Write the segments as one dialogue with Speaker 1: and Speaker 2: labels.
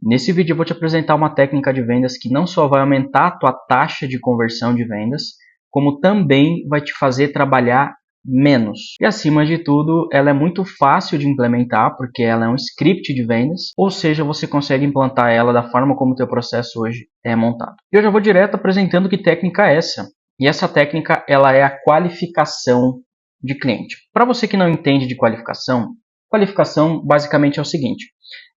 Speaker 1: Nesse vídeo eu vou te apresentar uma técnica de vendas que não só vai aumentar a tua taxa de conversão de vendas, como também vai te fazer trabalhar menos. E acima de tudo, ela é muito fácil de implementar, porque ela é um script de vendas, ou seja, você consegue implantar ela da forma como o teu processo hoje é montado. E eu já vou direto apresentando que técnica é essa. E essa técnica, ela é a qualificação de cliente. Para você que não entende de qualificação basicamente é o seguinte: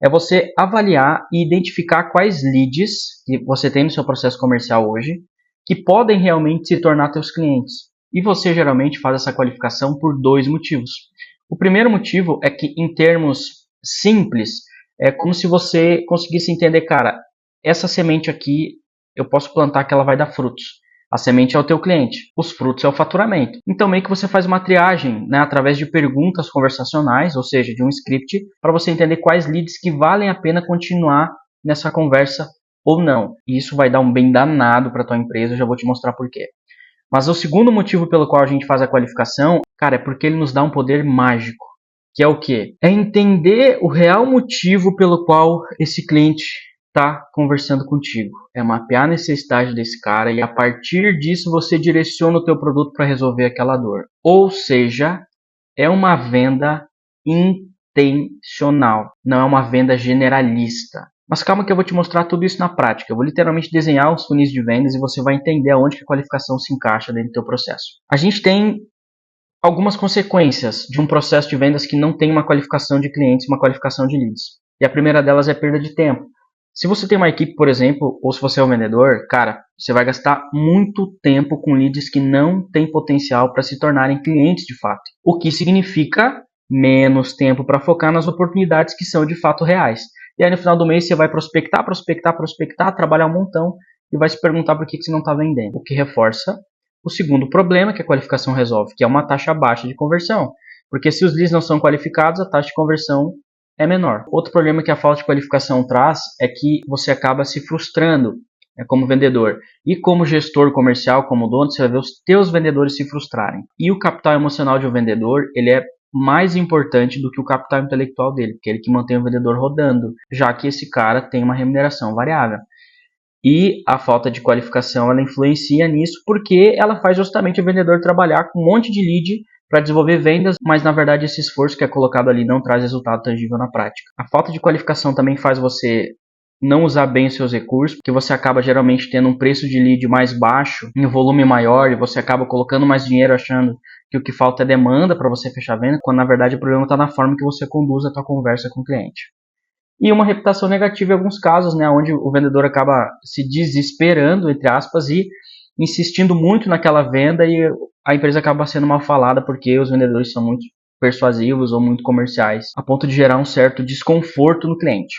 Speaker 1: é você avaliar e identificar quais leads que você tem no seu processo comercial hoje que podem realmente se tornar teus clientes. E você geralmente faz essa qualificação por dois motivos. O primeiro motivo é que, em termos simples, é como se você conseguisse entender, cara, essa semente aqui eu posso plantar que ela vai dar frutos. A semente é o teu cliente, os frutos é o faturamento. Então meio que você faz uma triagem, né, através de perguntas conversacionais, ou seja, de um script, para você entender quais leads que valem a pena continuar nessa conversa ou não. E isso vai dar um bem danado para a tua empresa, eu já vou te mostrar por quê. Mas o segundo motivo pelo qual a gente faz a qualificação, cara, é porque ele nos dá um poder mágico. Que é o quê? É entender o real motivo pelo qual esse cliente está conversando contigo. É mapear a necessidade desse cara e a partir disso você direciona o teu produto para resolver aquela dor. Ou seja, é uma venda intencional, não é uma venda generalista. Mas calma que eu vou te mostrar tudo isso na prática. Eu vou literalmente desenhar os funis de vendas e você vai entender aonde que a qualificação se encaixa dentro do teu processo. A gente tem algumas consequências de um processo de vendas que não tem uma qualificação de clientes, uma qualificação de leads. E a primeira delas é a perda de tempo. Se você tem uma equipe, por exemplo, ou se você é um vendedor, cara, você vai gastar muito tempo com leads que não têm potencial para se tornarem clientes de fato. O que significa menos tempo para focar nas oportunidades que são de fato reais. E aí no final do mês você vai prospectar, trabalhar um montão e vai se perguntar por que você não está vendendo. O que reforça o segundo problema que a qualificação resolve, que é uma taxa baixa de conversão. Porque se os leads não são qualificados, a taxa de conversão é menor. Outro problema que a falta de qualificação traz é que você acaba se frustrando, como vendedor. E como gestor comercial, como dono, você vai ver os teus vendedores se frustrarem. E o capital emocional de um vendedor, ele é mais importante do que o capital intelectual dele, porque é ele que mantém o vendedor rodando, já que esse cara tem uma remuneração variável. E a falta de qualificação ela influencia nisso porque ela faz justamente o vendedor trabalhar com um monte de lead para desenvolver vendas, mas na verdade esse esforço que é colocado ali não traz resultado tangível na prática. A falta de qualificação também faz você não usar bem os seus recursos, porque você acaba geralmente tendo um preço de lead mais baixo, em volume maior, e você acaba colocando mais dinheiro achando que o que falta é demanda para você fechar a venda, quando na verdade o problema está na forma que você conduz a tua conversa com o cliente. E uma reputação negativa em alguns casos, né, onde o vendedor acaba se desesperando, entre aspas, e insistindo muito naquela venda e a empresa acaba sendo mal falada porque os vendedores são muito persuasivos ou muito comerciais, a ponto de gerar um certo desconforto no cliente.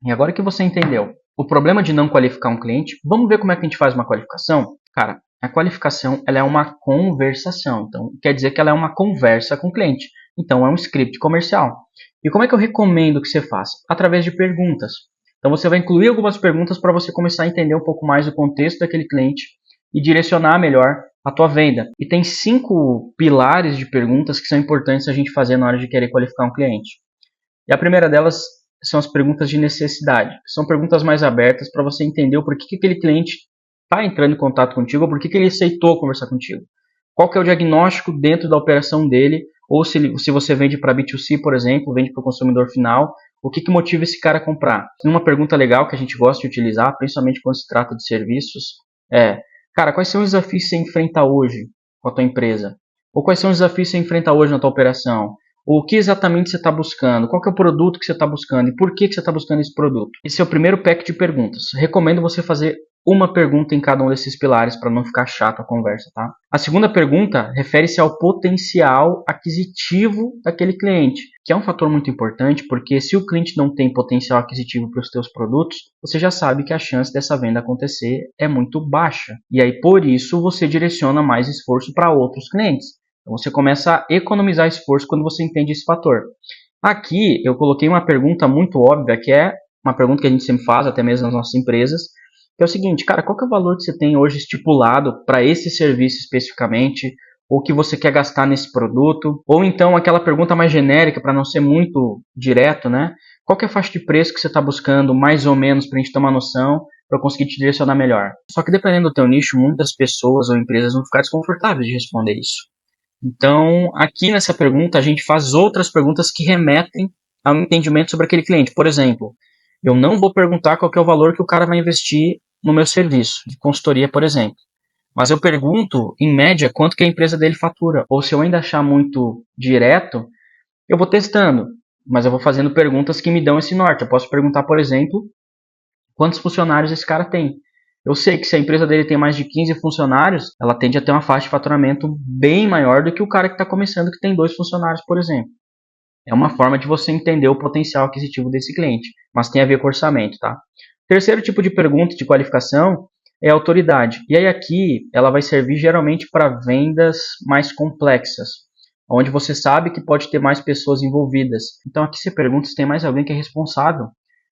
Speaker 1: E agora que você entendeu o problema de não qualificar um cliente, vamos ver como é que a gente faz uma qualificação? Cara, a qualificação ela é uma conversação, então quer dizer que ela é uma conversa com o cliente. Então é um script comercial. E como é que eu recomendo que você faça? Através de perguntas. Então você vai incluir algumas perguntas para você começar a entender um pouco mais o contexto daquele cliente e direcionar melhor a tua venda. E tem 5 pilares de perguntas que são importantes a gente fazer na hora de querer qualificar um cliente. E a primeira delas são as perguntas de necessidade. São perguntas mais abertas para você entender o porquê que aquele cliente está entrando em contato contigo ou porquê que ele aceitou conversar contigo. Qual que é o diagnóstico dentro da operação dele, ou se você vende para B2C, por exemplo, vende para o consumidor final, o que motiva esse cara a comprar? Uma pergunta legal que a gente gosta de utilizar, principalmente quando se trata de serviços, é: cara, quais são os desafios que você enfrenta hoje com a tua empresa? Ou quais são os desafios que você enfrenta hoje na tua operação? O que exatamente você está buscando? Qual que é o produto que você está buscando? E por que você está buscando esse produto? Esse é o primeiro pack de perguntas. Recomendo você fazer uma pergunta em cada um desses pilares para não ficar chato a conversa, tá? A segunda pergunta refere-se ao potencial aquisitivo daquele cliente, que é um fator muito importante, porque se o cliente não tem potencial aquisitivo para os teus produtos, você já sabe que a chance dessa venda acontecer é muito baixa. E aí, por isso, você direciona mais esforço para outros clientes. Então você começa a economizar esforço quando você entende esse fator. Aqui eu coloquei uma pergunta muito óbvia, que é uma pergunta que a gente sempre faz, até mesmo nas nossas empresas, que é o seguinte: cara, qual que é o valor que você tem hoje estipulado para esse serviço especificamente, ou que você quer gastar nesse produto? Ou então aquela pergunta mais genérica, para não ser muito direto, né? Qual que é a faixa de preço que você está buscando, mais ou menos, para a gente ter uma noção, para eu conseguir te direcionar melhor? Só que dependendo do teu nicho, muitas pessoas ou empresas vão ficar desconfortáveis de responder isso. Então, aqui nessa pergunta, a gente faz outras perguntas que remetem ao entendimento sobre aquele cliente. Por exemplo, eu não vou perguntar qual que é o valor que o cara vai investir no meu serviço de consultoria, por exemplo. Mas eu pergunto, em média, quanto que a empresa dele fatura. Ou se eu ainda achar muito direto, eu vou testando. Mas eu vou fazendo perguntas que me dão esse norte. Eu posso perguntar, por exemplo, quantos funcionários esse cara tem. Eu sei que se a empresa dele tem mais de 15 funcionários, ela tende a ter uma faixa de faturamento bem maior do que o cara que está começando, que tem 2 funcionários, por exemplo. É uma forma de você entender o potencial aquisitivo desse cliente, mas tem a ver com orçamento, tá? Terceiro tipo de pergunta de qualificação é a autoridade. E aí aqui ela vai servir geralmente para vendas mais complexas, onde você sabe que pode ter mais pessoas envolvidas. Então aqui você pergunta se tem mais alguém que é responsável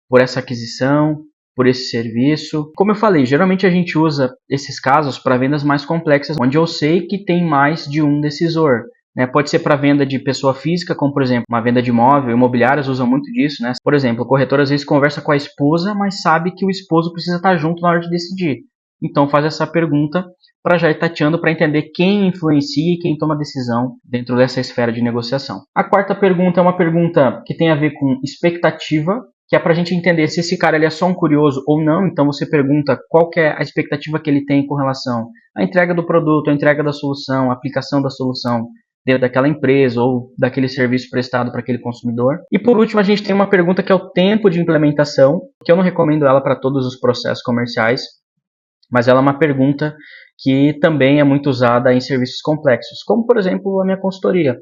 Speaker 1: por essa aquisição, por esse serviço. Como eu falei, geralmente a gente usa esses casos para vendas mais complexas, onde eu sei que tem mais de um decisor. Pode ser para venda de pessoa física, como por exemplo, uma venda de imóvel, imobiliárias usam muito disso. Por exemplo, o corretor às vezes conversa com a esposa, mas sabe que o esposo precisa estar junto na hora de decidir. Então faz essa pergunta para já ir tateando para entender quem influencia e quem toma decisão dentro dessa esfera de negociação. A quarta pergunta é uma pergunta que tem a ver com expectativa, que é para a gente entender se esse cara ele é só um curioso ou não. Então você pergunta qual que é a expectativa que ele tem com relação à entrega do produto, à entrega da solução, à aplicação da solução dentro daquela empresa ou daquele serviço prestado para aquele consumidor. E por último a gente tem uma pergunta que é o tempo de implementação, que eu não recomendo ela para todos os processos comerciais, mas ela é uma pergunta que também é muito usada em serviços complexos, como por exemplo a minha consultoria.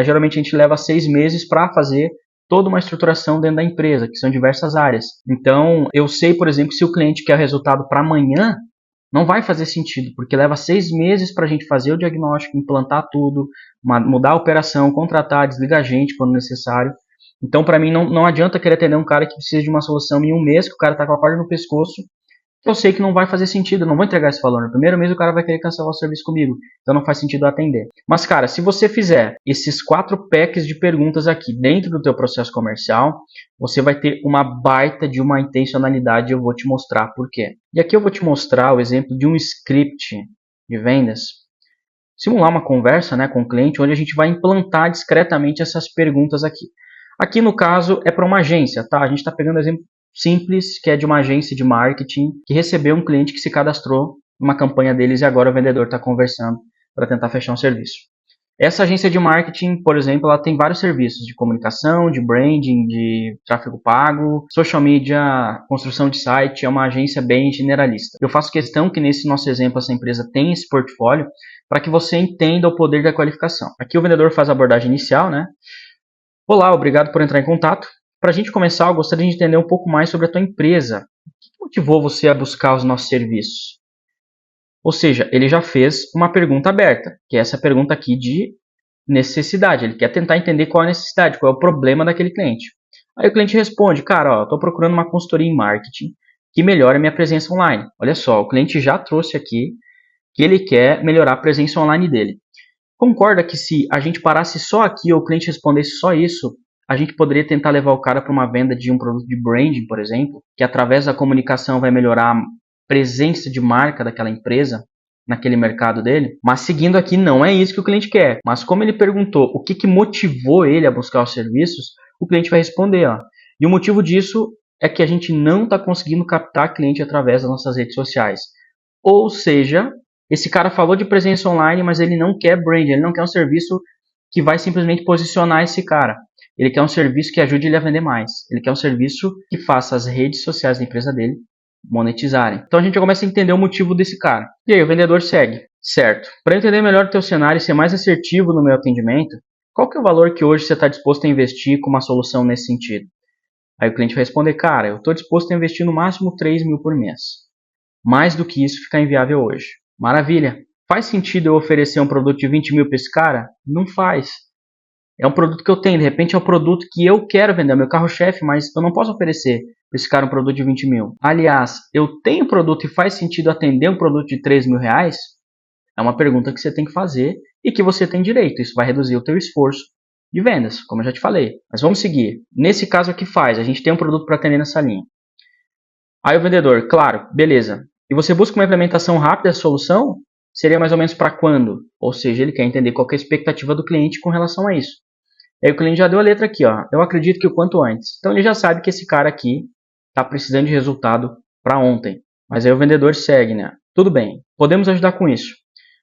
Speaker 1: Geralmente a gente leva 6 meses para fazer toda uma estruturação dentro da empresa, que são diversas áreas. Então, eu sei, por exemplo, se o cliente quer o resultado para amanhã, não vai fazer sentido, porque leva 6 meses para a gente fazer o diagnóstico, implantar tudo, mudar a operação, contratar, desligar a gente quando necessário. Então, para mim, não adianta querer atender um cara que precisa de uma solução em um mês, que o cara está com a corda no pescoço, eu sei que não vai fazer sentido, eu não vou entregar esse valor. No primeiro mês o cara vai querer cancelar o serviço comigo, então não faz sentido atender. Mas cara, se você fizer esses 4 packs de perguntas aqui dentro do teu processo comercial, você vai ter uma baita de uma intencionalidade e eu vou te mostrar por quê. E aqui eu vou te mostrar o exemplo de um script de vendas, simular uma conversa com o cliente, onde a gente vai implantar discretamente essas perguntas aqui. Aqui no caso é para uma agência, tá? A gente está pegando exemplo simples, que é de uma agência de marketing que recebeu um cliente que se cadastrou numa campanha deles e agora o vendedor está conversando para tentar fechar um serviço. Essa agência de marketing, por exemplo, ela tem vários serviços de comunicação, de branding, de tráfego pago, social media, construção de site, é uma agência bem generalista. Eu faço questão que nesse nosso exemplo essa empresa tenha esse portfólio para que você entenda o poder da qualificação. Aqui o vendedor faz a abordagem inicial, Olá, obrigado por entrar em contato. Para a gente começar, eu gostaria de entender um pouco mais sobre a tua empresa. O que motivou você a buscar os nossos serviços? Ou seja, ele já fez uma pergunta aberta, que é essa pergunta aqui de necessidade. Ele quer tentar entender qual é a necessidade, qual é o problema daquele cliente. Aí o cliente responde, cara, estou procurando uma consultoria em marketing que melhore a minha presença online. Olha só, o cliente já trouxe aqui que ele quer melhorar a presença online dele. Concorda que se a gente parasse só aqui ou o cliente respondesse só isso, a gente poderia tentar levar o cara para uma venda de um produto de branding, por exemplo, que através da comunicação vai melhorar a presença de marca daquela empresa naquele mercado dele? Mas seguindo aqui, não é isso que o cliente quer. Mas como ele perguntou o que motivou ele a buscar os serviços, o cliente vai responder. E o motivo disso é que a gente não está conseguindo captar cliente através das nossas redes sociais. Ou seja, esse cara falou de presença online, mas ele não quer branding, ele não quer um serviço que vai simplesmente posicionar esse cara. Ele quer um serviço que ajude ele a vender mais. Ele quer um serviço que faça as redes sociais da empresa dele monetizarem. Então a gente já começa a entender o motivo desse cara. E aí o vendedor segue. Certo. Para entender melhor o teu cenário e ser mais assertivo no meu atendimento, qual que é o valor que hoje você está disposto a investir com uma solução nesse sentido? Aí o cliente vai responder, cara, eu estou disposto a investir no máximo 3 mil por mês. Mais do que isso fica inviável hoje. Maravilha. Faz sentido eu oferecer um produto de 20 mil para esse cara? Não faz. É um produto que eu tenho, de repente é um produto que eu quero vender, é o meu carro-chefe, mas eu não posso oferecer para esse cara um produto de 20 mil. Aliás, eu tenho produto e faz sentido atender um produto de 3 mil reais? É uma pergunta que você tem que fazer e que você tem direito. Isso vai reduzir o teu esforço de vendas, como eu já te falei. Mas vamos seguir. Nesse caso aqui a gente tem um produto para atender nessa linha. Aí o vendedor, claro, beleza. E você busca uma implementação rápida da solução? Seria mais ou menos para quando? Ou seja, ele quer entender qual que é a expectativa do cliente com relação a isso. Aí o cliente já deu a letra aqui, ó. Eu acredito que o quanto antes. Então ele já sabe que esse cara aqui está precisando de resultado para ontem. Mas aí o vendedor segue, né? Tudo bem, podemos ajudar com isso.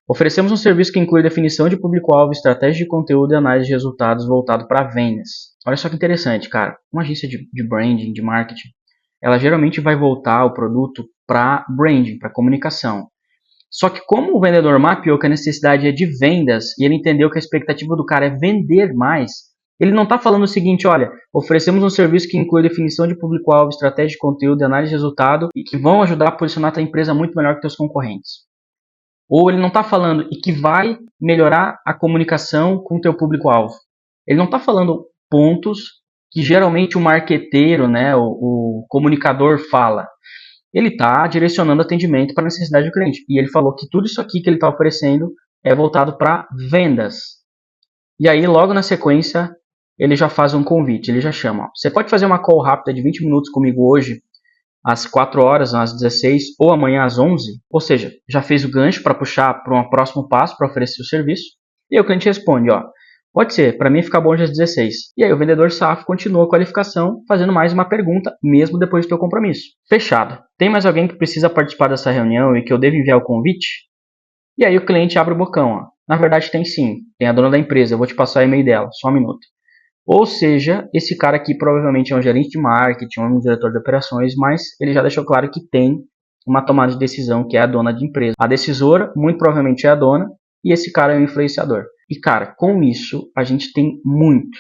Speaker 1: Oferecemos um serviço que inclui definição de público-alvo, estratégia de conteúdo e análise de resultados voltado para vendas. Olha só que interessante, cara. Uma agência de branding, de marketing, ela geralmente vai voltar o produto para branding, para comunicação. Só que como o vendedor mapeou que a necessidade é de vendas e ele entendeu que a expectativa do cara é vender mais, ele não está falando o seguinte, olha, oferecemos um serviço que inclui definição de público-alvo, estratégia de conteúdo e análise de resultado e que vão ajudar a posicionar a tua empresa muito melhor que teus concorrentes. Ou ele não está falando e que vai melhorar a comunicação com o teu público-alvo. Ele não está falando pontos que geralmente o marqueteiro, né, o comunicador fala. Ele está direcionando atendimento para a necessidade do cliente. E ele falou que tudo isso aqui que ele está oferecendo é voltado para vendas. E aí, logo na sequência, ele já faz um convite, ele já chama. Ó, você pode fazer uma call rápida de 20 minutos comigo hoje, às 4 horas, às 16 ou amanhã às 11? Ou seja, já fez o gancho para puxar para um próximo passo para oferecer o serviço. E aí o cliente responde, ó, pode ser, para mim fica bom às 16. E aí o vendedor safo continua a qualificação, fazendo mais uma pergunta, mesmo depois do teu compromisso. Fechado. Tem mais alguém que precisa participar dessa reunião e que eu devo enviar o convite? E aí o cliente abre o bocão. Ó. Na verdade tem sim, tem a dona da empresa, eu vou te passar o e-mail dela, só um minuto. Ou seja, esse cara aqui provavelmente é um gerente de marketing, um diretor de operações, mas ele já deixou claro que tem uma tomada de decisão que é a dona de empresa. A decisora, muito provavelmente é a dona, e esse cara é o influenciador. E cara, com isso a gente tem muito,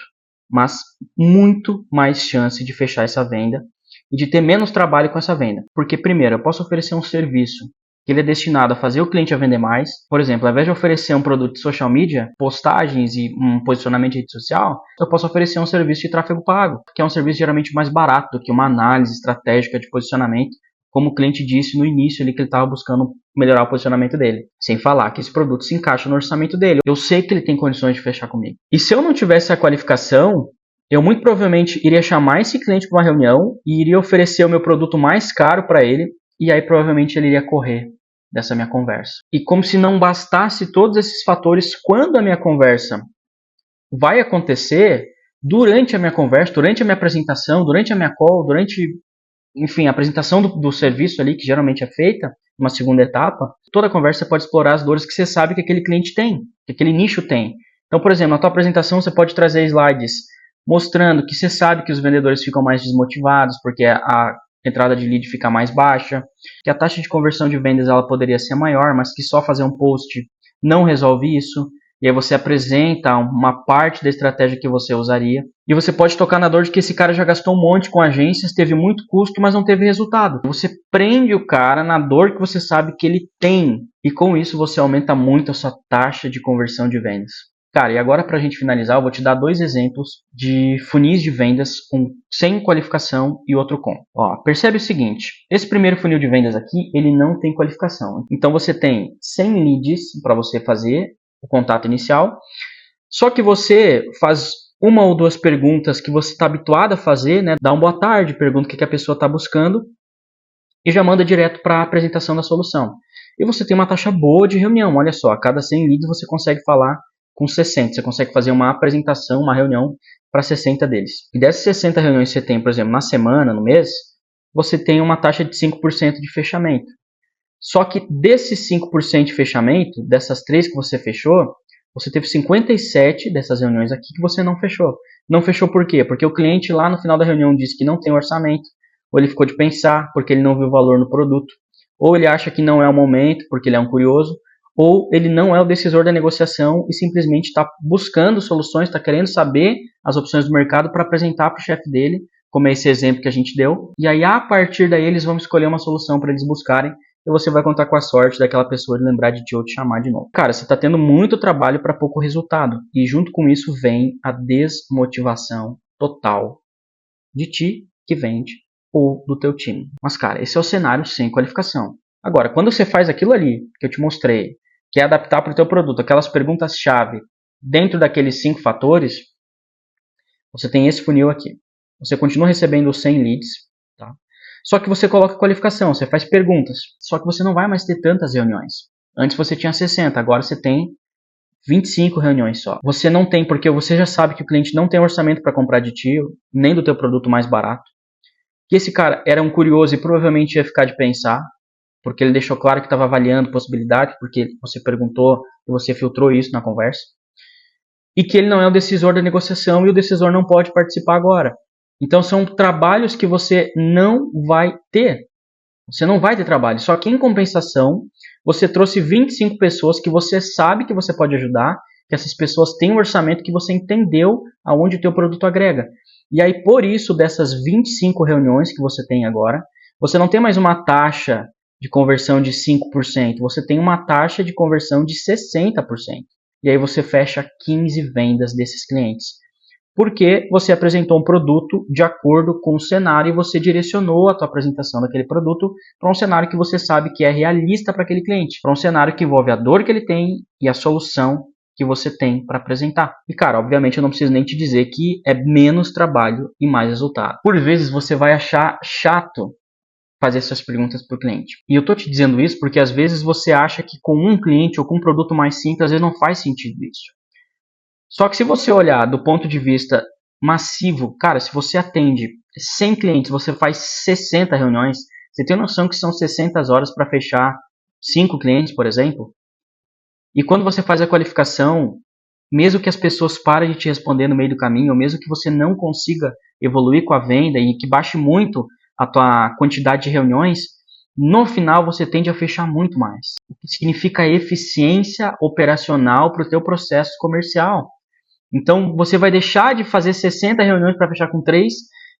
Speaker 1: mas muito mais chance de fechar essa venda e de ter menos trabalho com essa venda. Porque primeiro, eu posso oferecer um serviço que ele é destinado a fazer o cliente a vender mais. Por exemplo, ao invés de oferecer um produto de social media, postagens e um posicionamento de rede social, eu posso oferecer um serviço de tráfego pago, que é um serviço geralmente mais barato do que uma análise estratégica de posicionamento, como o cliente disse no início ali que ele estava buscando melhorar o posicionamento dele. Sem falar que esse produto se encaixa no orçamento dele. Eu sei que ele tem condições de fechar comigo. E se eu não tivesse a qualificação, eu muito provavelmente iria chamar esse cliente para uma reunião e iria oferecer o meu produto mais caro para ele, e aí provavelmente ele iria correr dessa minha conversa. E como se não bastasse todos esses fatores, quando a minha conversa vai acontecer, durante a minha conversa, durante a minha apresentação, durante a minha call, durante, enfim, a apresentação do serviço ali, que geralmente é feita, uma segunda etapa, toda a conversa pode explorar as dores que você sabe que aquele cliente tem, que aquele nicho tem. Então, por exemplo, na tua apresentação você pode trazer slides mostrando que você sabe que os vendedores ficam mais desmotivados, porque a entrada de lead fica mais baixa, que a taxa de conversão de vendas ela poderia ser maior, mas que só fazer um post não resolve isso. E aí você apresenta uma parte da estratégia que você usaria. E você pode tocar na dor de que esse cara já gastou um monte com agências, teve muito custo, mas não teve resultado. Você prende o cara na dor que você sabe que ele tem. E com isso você aumenta muito a sua taxa de conversão de vendas. Cara, e agora para a gente finalizar, eu vou te dar 2 exemplos de funis de vendas, um sem qualificação e outro com. Ó, percebe o seguinte, esse primeiro funil de vendas aqui, ele não tem qualificação. Então você tem 100 leads para você fazer o contato inicial, só que você faz uma ou duas perguntas que você está habituado a fazer, né? Dá uma boa tarde, pergunta o que a pessoa está buscando e já manda direto para a apresentação da solução. E você tem uma taxa boa de reunião, olha só, a cada 100 leads você consegue falar com 60, você consegue fazer uma apresentação, uma reunião para 60 deles. E dessas 60 reuniões que você tem, por exemplo, na semana, no mês, você tem uma taxa de 5% de fechamento. Só que desses 5% de fechamento, dessas 3 que você fechou, você teve 57 dessas reuniões aqui que você não fechou. Não fechou por quê? Porque o cliente lá no final da reunião disse que não tem orçamento, ou ele ficou de pensar porque ele não viu valor no produto, ou ele acha que não é o momento porque ele é um curioso, ou ele não é o decisor da negociação e simplesmente está buscando soluções, está querendo saber as opções do mercado para apresentar para o chefe dele, como é esse exemplo que a gente deu. E aí, a partir daí, eles vão escolher uma solução para eles buscarem e você vai contar com a sorte daquela pessoa de lembrar de ti ou te chamar de novo. Cara, você está tendo muito trabalho para pouco resultado. E junto com isso vem a desmotivação total de ti que vende ou do teu time. Mas, cara, esse é o cenário sem qualificação. Agora, quando você faz aquilo ali que eu te mostrei, que é adaptar para o teu produto aquelas perguntas-chave dentro daqueles 5 fatores, Você tem esse funil aqui. Você continua recebendo os 100 leads, tá? Só que você coloca qualificação, você faz perguntas. Só que você não vai mais ter tantas reuniões. Antes você tinha 60, agora você tem 25 reuniões só. Você não tem, porque você já sabe que o cliente não tem orçamento para comprar de ti, nem do teu produto mais barato. Que esse cara era um curioso e provavelmente ia ficar de pensar, porque ele deixou claro que estava avaliando possibilidade, porque você perguntou e você filtrou isso na conversa. E que ele não é o decisor da negociação e o decisor não pode participar agora. Então são trabalhos que você não vai ter. Você não vai ter trabalho. Só que em compensação, você trouxe 25 pessoas que você sabe que você pode ajudar, que essas pessoas têm um orçamento que você entendeu aonde o teu produto agrega. E aí, por isso, dessas 25 reuniões que você tem agora, você não tem mais uma taxa de conversão de 5%, você tem uma taxa de conversão de 60%. E aí você fecha 15 vendas desses clientes. Porque você apresentou um produto de acordo com o cenário e você direcionou a tua apresentação daquele produto para um cenário que você sabe que é realista para aquele cliente, para um cenário que envolve a dor que ele tem e a solução que você tem para apresentar. E cara, obviamente eu não preciso nem te dizer que é menos trabalho e mais resultado. Por vezes você vai achar chato fazer essas perguntas para o cliente. E eu tô te dizendo isso porque às vezes você acha que com um cliente ou com um produto mais simples, às vezes não faz sentido isso. Só que se você olhar do ponto de vista massivo, cara, se você atende 100 clientes, você faz 60 reuniões, você tem noção que são 60 horas para fechar 5 clientes, por exemplo? E quando você faz a qualificação, mesmo que as pessoas parem de te responder no meio do caminho, ou mesmo que você não consiga evoluir com a venda e que baixe muito a tua quantidade de reuniões, no final você tende a fechar muito mais. O que significa eficiência operacional para o teu processo comercial. Então você vai deixar de fazer 60 reuniões para fechar com 3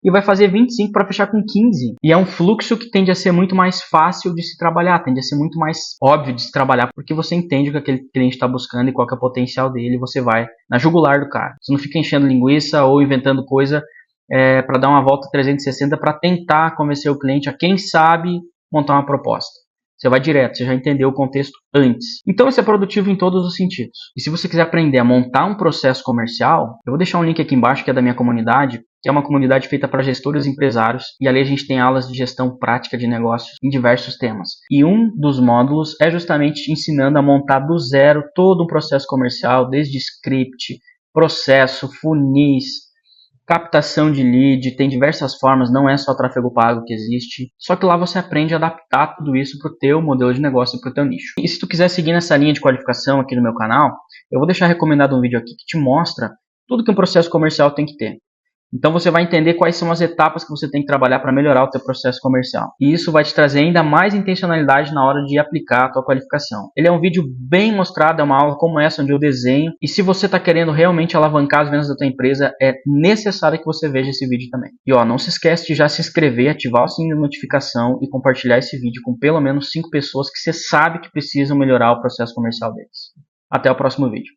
Speaker 1: e vai fazer 25 para fechar com 15. E é um fluxo que tende a ser muito mais fácil de se trabalhar, tende a ser muito mais óbvio de se trabalhar, porque você entende o que aquele cliente está buscando e qual que é o potencial dele, e você vai na jugular do cara. Você não fica enchendo linguiça ou inventando coisa para dar uma volta 360 para tentar convencer o cliente a, quem sabe, montar uma proposta. Você vai direto, você já entendeu o contexto antes. Então isso é produtivo em todos os sentidos. E se você quiser aprender a montar um processo comercial, eu vou deixar um link aqui embaixo que é da minha comunidade, que é uma comunidade feita para gestores e empresários, e ali a gente tem aulas de gestão prática de negócios em diversos temas. E um dos módulos é justamente te ensinando a montar do zero todo um processo comercial, desde script, processo, funis, captação de lead, tem diversas formas, não é só tráfego pago que existe. Só que lá você aprende a adaptar tudo isso para o teu modelo de negócio e para o teu nicho. E se tu quiser seguir nessa linha de qualificação aqui no meu canal, eu vou deixar recomendado um vídeo aqui que te mostra tudo que um processo comercial tem que ter. Então você vai entender quais são as etapas que você tem que trabalhar para melhorar o teu processo comercial. E isso vai te trazer ainda mais intencionalidade na hora de aplicar a tua qualificação. Ele é um vídeo bem mostrado, é uma aula como essa onde eu desenho. E se você está querendo realmente alavancar as vendas da tua empresa, é necessário que você veja esse vídeo também. E ó, não se esquece de já se inscrever, ativar o sininho de notificação e compartilhar esse vídeo com pelo menos 5 pessoas que você sabe que precisam melhorar o processo comercial deles. Até o próximo vídeo.